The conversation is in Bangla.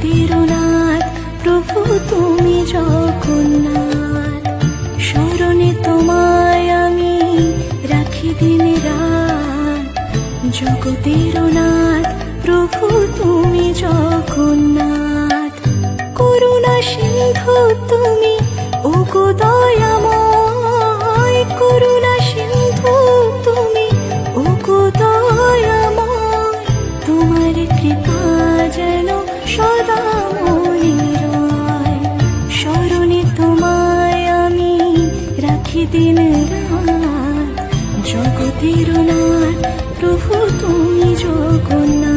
জগতের নাথ প্রভু তুমি জগন্নাথ। স্মরণে তোমায় আমি রাখি দিন রাত, জগতের নাথ প্রভু তুমি জগন্নাথ। করুণা সিন্ধু তুমি ওগো দয়াময়, করুণা সিন্ধু তুমি ওগো দয়াময়। তোমার কৃপা যেন সদা মনে রয়, স্মরণে তোমায় আমি রাখি দিন রাত, জগতের নাথ প্রভু তুমি জগন্নাথ।